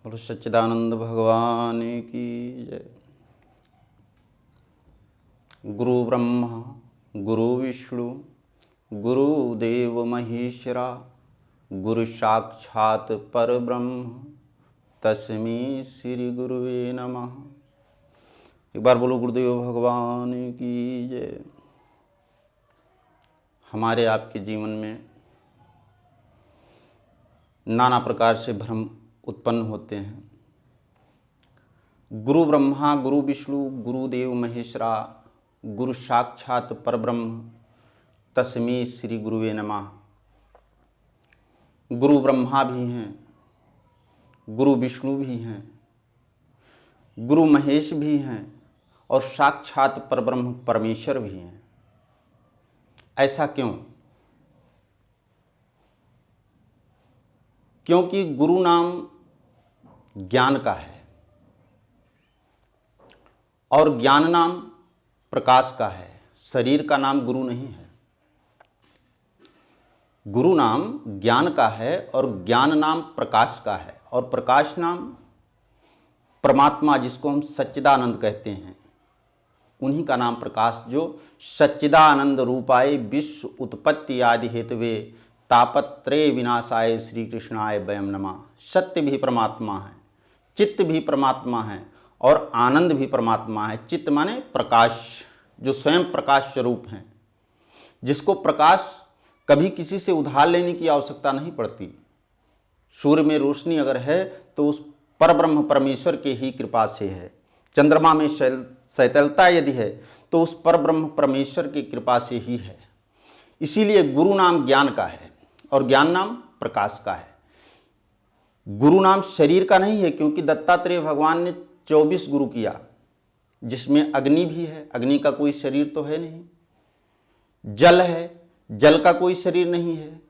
बोलो सच्चिदानंद भगवान की जय। गुरु ब्रह्मा गुरु विष्णु गुरुदेव महेश्वरा गुरु साक्षात परब्रह्म तस्मै श्री गुरुवे नमः। एक बार बोलो गुरुदेव भगवान की जय। हमारे आपके जीवन में नाना प्रकार से भ्रम उत्पन्न होते हैं। गुरु ब्रह्मा गुरु विष्णु गुरुदेव महेश्वरा गुरु साक्षात परब्रह्म तस्मै श्री गुरुवे नमः। गुरु ब्रह्मा भी हैं, गुरु विष्णु भी हैं, गुरु महेश भी हैं और साक्षात परब्रह्म परमेश्वर भी हैं। ऐसा क्यों? क्योंकि गुरु नाम ज्ञान का है और ज्ञान नाम प्रकाश का है। शरीर का नाम गुरु नहीं है। गुरु नाम ज्ञान का है और ज्ञान नाम प्रकाश का है और प्रकाश नाम परमात्मा जिसको हम सच्चिदानंद कहते हैं उन्हीं का नाम प्रकाश, जो सच्चिदानंद रूपाय विश्व उत्पत्ति आदि हेतवे तापत्रय विनाशाय श्री कृष्णाय वयम नमः। सत्य भी परमात्मा है, चित्त भी परमात्मा है और आनंद भी परमात्मा है। चित्त माने प्रकाश, जो स्वयं प्रकाश स्वरूप हैं, जिसको प्रकाश कभी किसी से उधार लेने की आवश्यकता नहीं पड़ती। सूर्य में रोशनी अगर है तो उस परब्रह्म परमेश्वर के ही कृपा से है। चंद्रमा में शीतलता यदि है तो उस परब्रह्म परमेश्वर की कृपा से ही है। इसीलिए गुरु नाम ज्ञान का है और ज्ञान नाम प्रकाश का है। गुरु नाम शरीर का नहीं है, क्योंकि दत्तात्रेय भगवान ने 24 गुरु किया, जिसमें अग्नि भी है। अग्नि का कोई शरीर तो है नहीं। जल है, जल का कोई शरीर नहीं है।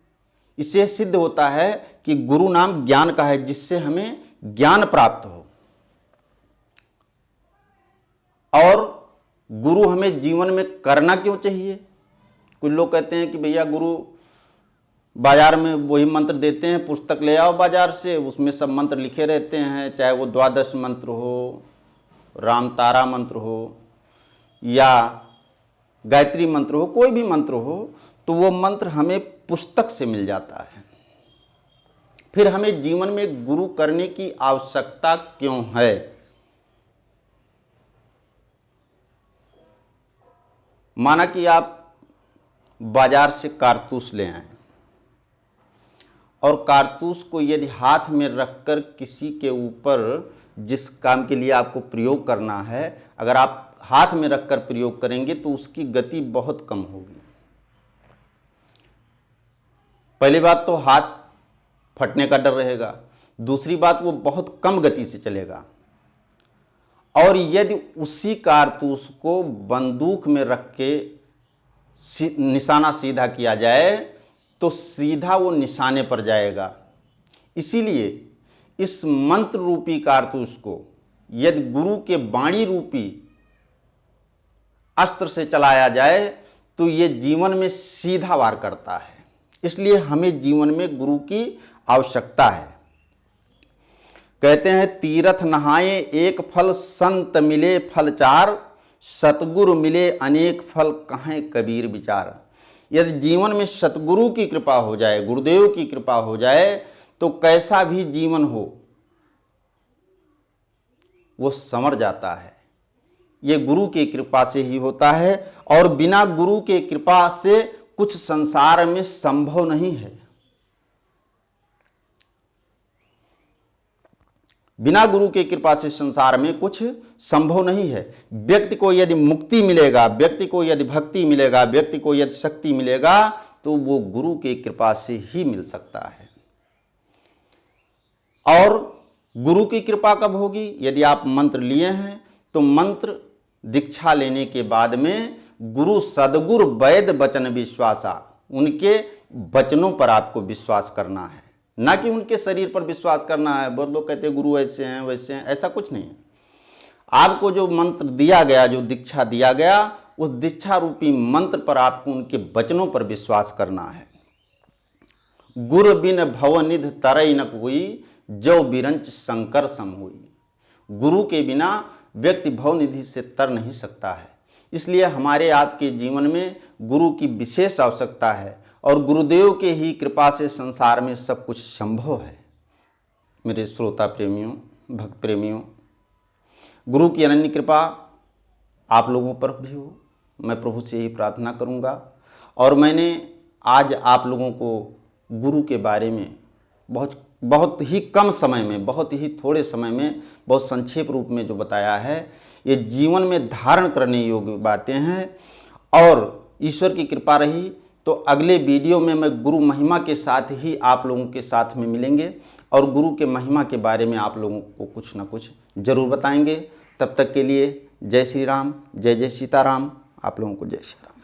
इससे सिद्ध होता है कि गुरु नाम ज्ञान का है, जिससे हमें ज्ञान प्राप्त हो। और गुरु हमें जीवन में करना क्यों चाहिए? कुछ लोग कहते हैं कि भैया गुरु बाजार में वही मंत्र देते हैं, पुस्तक ले आओ बाजार से, उसमें सब मंत्र लिखे रहते हैं, चाहे वो द्वादश मंत्र हो, राम तारा मंत्र हो या गायत्री मंत्र हो, कोई भी मंत्र हो, तो वो मंत्र हमें पुस्तक से मिल जाता है। फिर हमें जीवन में गुरु करने की आवश्यकता क्यों है? माना कि आप बाजार से कारतूस ले आए और कारतूस को यदि हाथ में रखकर किसी के ऊपर, जिस काम के लिए आपको प्रयोग करना है, अगर आप हाथ में रखकर प्रयोग करेंगे तो उसकी गति बहुत कम होगी। पहली बात तो हाथ फटने का डर रहेगा, दूसरी बात वो बहुत कम गति से चलेगा। और यदि उसी कारतूस को बंदूक में रख के निशाना सीधा किया जाए तो सीधा वो निशाने पर जाएगा। इसीलिए इस मंत्र रूपी कारतूस को यदि गुरु के वाणी रूपी अस्त्र से चलाया जाए तो ये जीवन में सीधा वार करता है। इसलिए हमें जीवन में गुरु की आवश्यकता है। कहते हैं तीर्थ नहाए एक फल, संत मिले फल चार, सतगुरु मिले अनेक फल, कहें कबीर विचार। यदि जीवन में सतगुरु की कृपा हो जाए, गुरुदेव की कृपा हो जाए, तो कैसा भी जीवन हो वो संवर जाता है। ये गुरु की कृपा से ही होता है और बिना गुरु के कृपा से कुछ संसार में संभव नहीं है। बिना गुरु के कृपा से संसार में कुछ संभव नहीं है। व्यक्ति को यदि मुक्ति मिलेगा, व्यक्ति को यदि भक्ति मिलेगा, व्यक्ति को यदि शक्ति मिलेगा, तो वो गुरु के कृपा से ही मिल सकता है। और गुरु की कृपा कब होगी? यदि आप मंत्र लिए हैं तो मंत्र दीक्षा लेने के बाद में गुरु सदगुरु वैद्य वचन विश्वासा, उनके वचनों पर आपको विश्वास करना है, ना कि उनके शरीर पर विश्वास करना है। बहुत लोग कहते हैं गुरु ऐसे हैं वैसे हैं, ऐसा कुछ नहीं है। आपको जो मंत्र दिया गया, जो दीक्षा दिया गया, उस दीक्षा रूपी मंत्र पर आपको उनके वचनों पर विश्वास करना है। गुर बिन भवनिध तरई न कोई, जो बिरंच शंकर सम हुई। गुरु के बिना व्यक्ति भवनिधि से तर नहीं सकता है। इसलिए हमारे आपके जीवन में गुरु की विशेष आवश्यकता है और गुरुदेव के ही कृपा से संसार में सब कुछ संभव है। मेरे श्रोता प्रेमियों, भक्त प्रेमियों, गुरु की अनन्य कृपा आप लोगों पर भी हो, मैं प्रभु से यही प्रार्थना करूंगा। और मैंने आज आप लोगों को गुरु के बारे में बहुत ही कम समय में, बहुत ही थोड़े समय में, बहुत संक्षेप रूप में जो बताया है, ये जीवन में धारण करने योग्य बातें हैं। और ईश्वर की कृपा रही तो अगले वीडियो में मैं गुरु महिमा के साथ ही आप लोगों के साथ में मिलेंगे और गुरु के महिमा के बारे में आप लोगों को कुछ ना कुछ ज़रूर बताएंगे। तब तक के लिए जय श्री राम, जय जय सीताराम। आप लोगों को जय श्री राम।